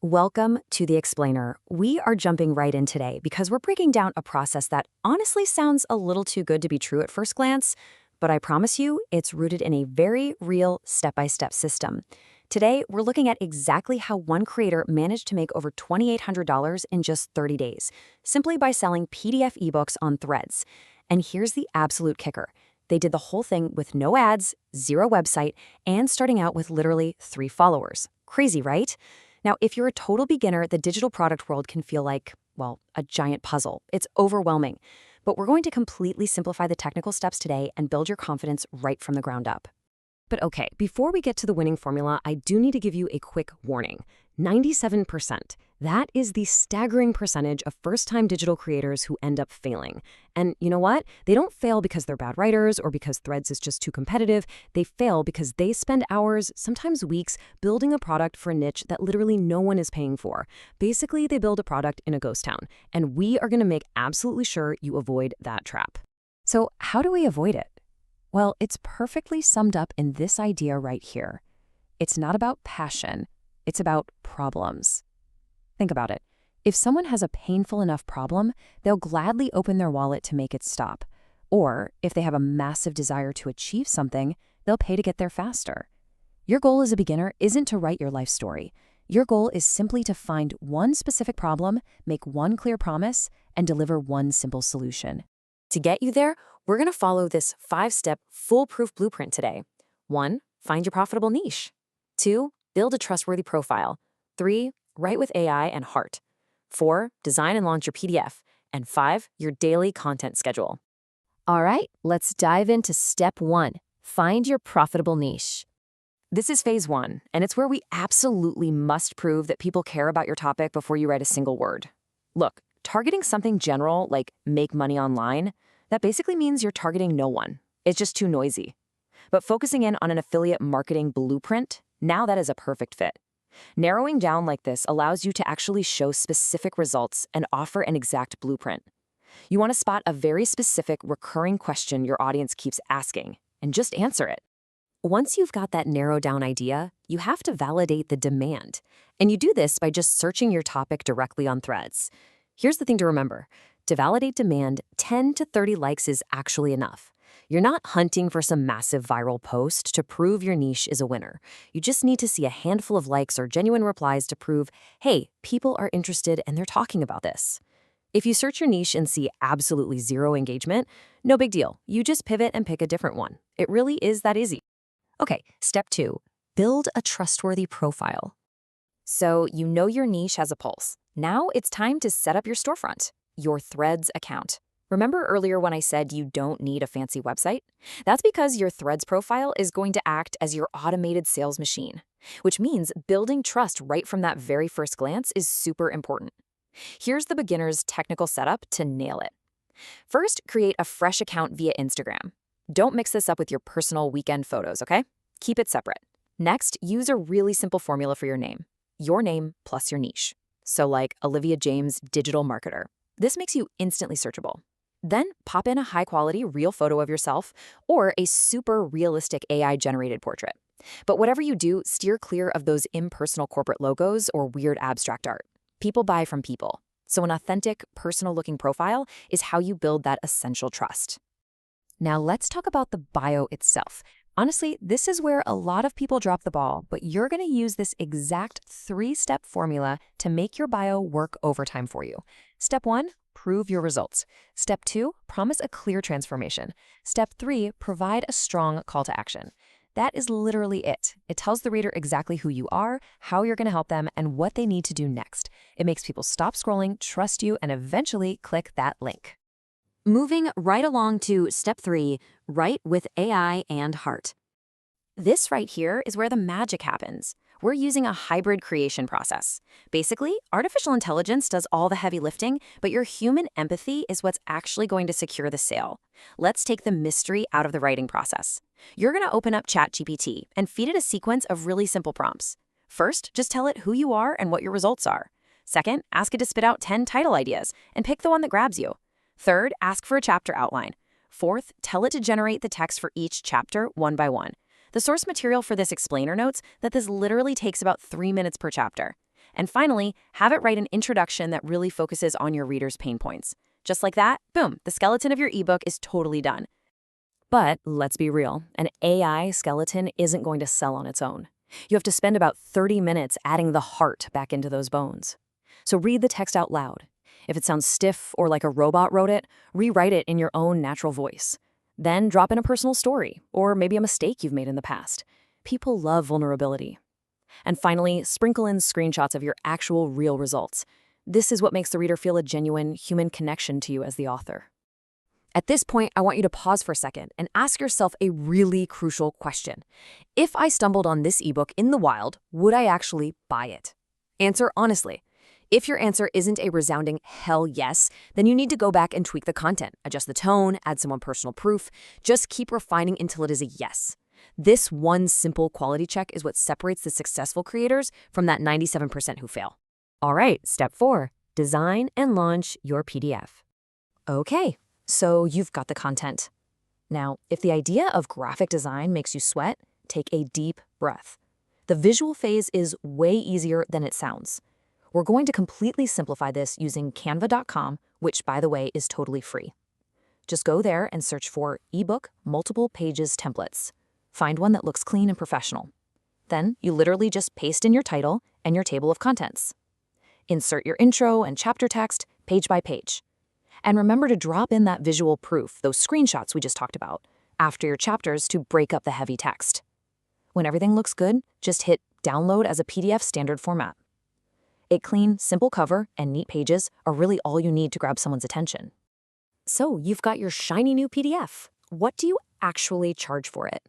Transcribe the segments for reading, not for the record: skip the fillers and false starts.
Welcome to The Explainer. We are jumping right in today because we're breaking down a process that honestly sounds a little too good to be true at first glance, but I promise you it's rooted in a very real step-by-step system. Today, we're looking at exactly how one creator managed to make over $2,800 in just 30 days, simply by selling PDF ebooks on Threads. And here's the absolute kicker. They did the whole thing with no ads, zero website, and starting out with literally 3 followers. Crazy, right? Now, if you're a total beginner, the digital product world can feel like, well, a giant puzzle. It's overwhelming. But we're going to completely simplify the technical steps today and build your confidence right from the ground up. But okay, before we get to the winning formula, I do need to give you a quick warning. 97%. That is the staggering percentage of first-time digital creators who end up failing. And you know what? They don't fail because they're bad writers or because Threads is just too competitive. They fail because they spend hours, sometimes weeks, building a product for a niche that literally no one is paying for. Basically, they build a product in a ghost town. And we are going to make absolutely sure you avoid that trap. So how do we avoid it? Well, it's perfectly summed up in this idea right here. It's not about passion. It's about problems. Think about it. If someone has a painful enough problem, they'll gladly open their wallet to make it stop. Or if they have a massive desire to achieve something, they'll pay to get there faster. Your goal as a beginner isn't to write your life story. Your goal is simply to find one specific problem, make one clear promise, and deliver one simple solution. To get you there, we're going to follow this 5-step foolproof blueprint today. 1. Find your profitable niche. 2. Build a trustworthy profile. 3. Write with AI and heart. 4. Design and launch your PDF. And 5. Your daily content schedule. All right, let's dive into step 1. Find your profitable niche. This is phase 1, and it's where we absolutely must prove that people care about your topic before you write a single word. Look, targeting something general like make money online, that basically means you're targeting no one. It's just too noisy. But focusing in on an affiliate marketing blueprint, now that is a perfect fit. Narrowing down like this allows you to actually show specific results and offer an exact blueprint. You want to spot a very specific recurring question your audience keeps asking, and just answer it. Once you've got that narrowed down idea, you have to validate the demand. And you do this by just searching your topic directly on Threads. Here's the thing to remember. To validate demand, 10 to 30 likes is actually enough. You're not hunting for some massive viral post to prove your niche is a winner. You just need to see a handful of likes or genuine replies to prove, hey, people are interested and they're talking about this. If you search your niche and see absolutely zero engagement, no big deal. You just pivot and pick a different one. It really is that easy. Okay, step 2, build a trustworthy profile. So you know your niche has a pulse. Now it's time to set up your storefront, your Threads account. Remember earlier when I said you don't need a fancy website? That's because your Threads profile is going to act as your automated sales machine, which means building trust right from that very first glance is super important. Here's the beginner's technical setup to nail it. First, create a fresh account via Instagram. Don't mix this up with your personal weekend photos, okay? Keep it separate. Next, use a really simple formula for your name. Your name plus your niche. So like Olivia James Digital Marketer. This makes you instantly searchable. Then pop in a high-quality real photo of yourself or a super realistic AI-generated portrait. But whatever you do, steer clear of those impersonal corporate logos or weird abstract art. People buy from people. So an authentic, personal-looking profile is how you build that essential trust. Now let's talk about the bio itself. Honestly, this is where a lot of people drop the ball, but you're going to use this exact 3-step formula to make your bio work overtime for you. Step 1, prove your results. Step 2, promise a clear transformation. Step 3, provide a strong call to action. That is literally it. It tells the reader exactly who you are, how you're going to help them, and what they need to do next. It makes people stop scrolling, trust you, and eventually click that link. Moving right along to step 3, write with AI and heart. This right here is where the magic happens. We're using a hybrid creation process. Basically, artificial intelligence does all the heavy lifting, but your human empathy is what's actually going to secure the sale. Let's take the mystery out of the writing process. You're going to open up ChatGPT and feed it a sequence of really simple prompts. First, just tell it who you are and what your results are. Second, ask it to spit out 10 title ideas and pick the one that grabs you. Third, ask for a chapter outline. Fourth, tell it to generate the text for each chapter one by one. The source material for this explainer notes that this literally takes about 3 minutes per chapter. And finally, have it write an introduction that really focuses on your reader's pain points. Just like that, boom, the skeleton of your ebook is totally done. But let's be real, an AI skeleton isn't going to sell on its own. You have to spend about 30 minutes adding the heart back into those bones. So read the text out loud. If it sounds stiff or like a robot wrote it, rewrite it in your own natural voice. Then drop in a personal story, or maybe a mistake you've made in the past. People love vulnerability. And finally, sprinkle in screenshots of your actual real results. This is what makes the reader feel a genuine human connection to you as the author. At this point, I want you to pause for a second and ask yourself a really crucial question. If I stumbled on this ebook in the wild, would I actually buy it? Answer honestly. If your answer isn't a resounding hell yes, then you need to go back and tweak the content, adjust the tone, add some personal proof. Just keep refining until it is a yes. This one simple quality check is what separates the successful creators from that 97% who fail. All right, step 4, design and launch your PDF. Okay. So you've got the content. Now, if the idea of graphic design makes you sweat, take a deep breath. The visual phase is way easier than it sounds. We're going to completely simplify this using canva.com, which, by the way, is totally free. Just go there and search for ebook multiple pages templates. Find one that looks clean and professional. Then you literally just paste in your title and your table of contents. Insert your intro and chapter text page by page. And remember to drop in that visual proof, those screenshots we just talked about, after your chapters to break up the heavy text. When everything looks good, just hit download as a PDF standard format. A clean, simple cover and neat pages are really all you need to grab someone's attention. So you've got your shiny new PDF. What do you actually charge for it?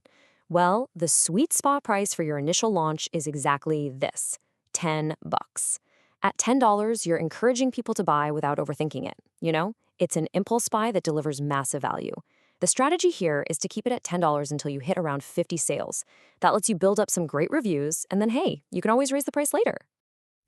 Well, the sweet spot price for your initial launch is exactly this, $10. At $10, you're encouraging people to buy without overthinking it. You know, it's an impulse buy that delivers massive value. The strategy here is to keep it at $10 until you hit around 50 sales. That lets you build up some great reviews, and then hey, you can always raise the price later.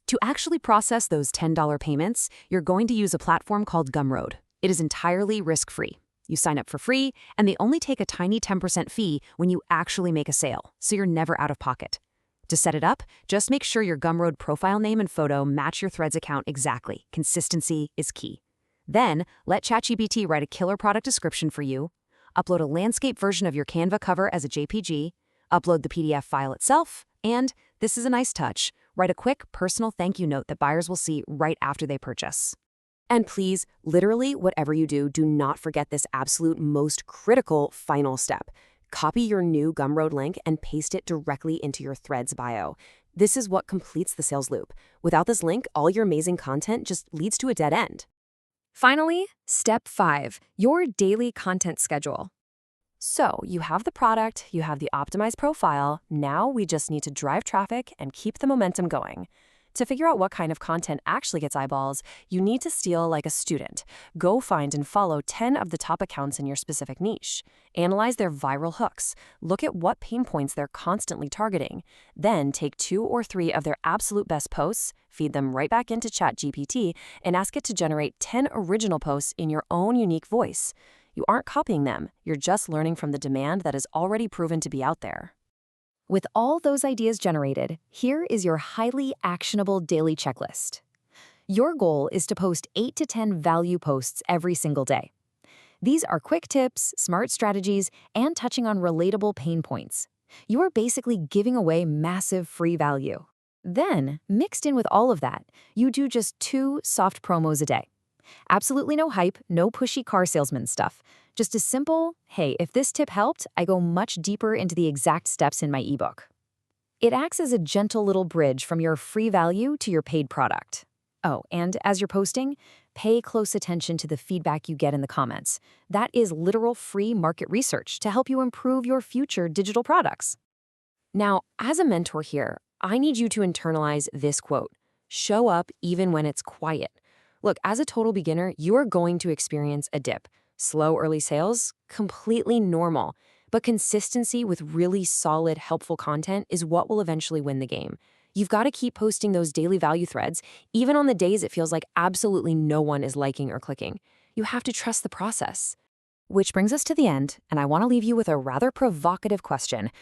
To actually process those $10 payments, you're going to use a platform called Gumroad. It is entirely risk-free. You sign up for free, and they only take a tiny 10% fee when you actually make a sale, so you're never out of pocket. To set it up, just make sure your Gumroad profile name and photo match your Threads account exactly. Consistency is key. Then, let ChatGPT write a killer product description for you, upload a landscape version of your Canva cover as a JPG, upload the PDF file itself, and, this is a nice touch, write a quick personal thank you note that buyers will see right after they purchase. And please, literally, whatever you do, do not forget this absolute most critical final step. Copy your new Gumroad link and paste it directly into your Threads bio. This is what completes the sales loop. Without this link, all your amazing content just leads to a dead end. Finally, step 5, your daily content schedule. So you have the product, you have the optimized profile, now we just need to drive traffic and keep the momentum going. To figure out what kind of content actually gets eyeballs, you need to steal like a student. Go find and follow 10 of the top accounts in your specific niche. Analyze their viral hooks. Look at what pain points they're constantly targeting. Then take 2 or 3 of their absolute best posts, feed them right back into ChatGPT, and ask it to generate 10 original posts in your own unique voice. You aren't copying them, you're just learning from the demand that is already proven to be out there. With all those ideas generated, here is your highly actionable daily checklist. Your goal is to post 8 to 10 value posts every single day. These are quick tips, smart strategies, and touching on relatable pain points. You are basically giving away massive free value. Then, mixed in with all of that, you do just 2 soft promos a day. Absolutely no hype, no pushy car salesman stuff. Just a simple, hey, if this tip helped, I go much deeper into the exact steps in my ebook. It acts as a gentle little bridge from your free value to your paid product. Oh, and as you're posting, pay close attention to the feedback you get in the comments. That is literal free market research to help you improve your future digital products. Now, as a mentor here, I need you to internalize this quote: show up even when it's quiet. Look, as a total beginner, you are going to experience a dip. Slow early sales, completely normal. But consistency with really solid, helpful content is what will eventually win the game. You've got to keep posting those daily value threads, even on the days it feels like absolutely no one is liking or clicking. You have to trust the process. Which brings us to the end, and I want to leave you with a rather provocative question.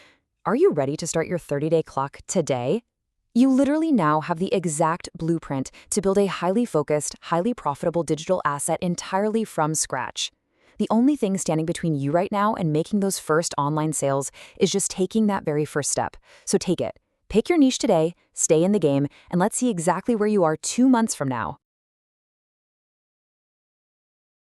Are you ready to start your 30-day clock today? You literally now have the exact blueprint to build a highly focused, highly profitable digital asset entirely from scratch. The only thing standing between you right now and making those first online sales is just taking that very first step. So take it. Pick your niche today, stay in the game, and let's see exactly where you are 2 months from now.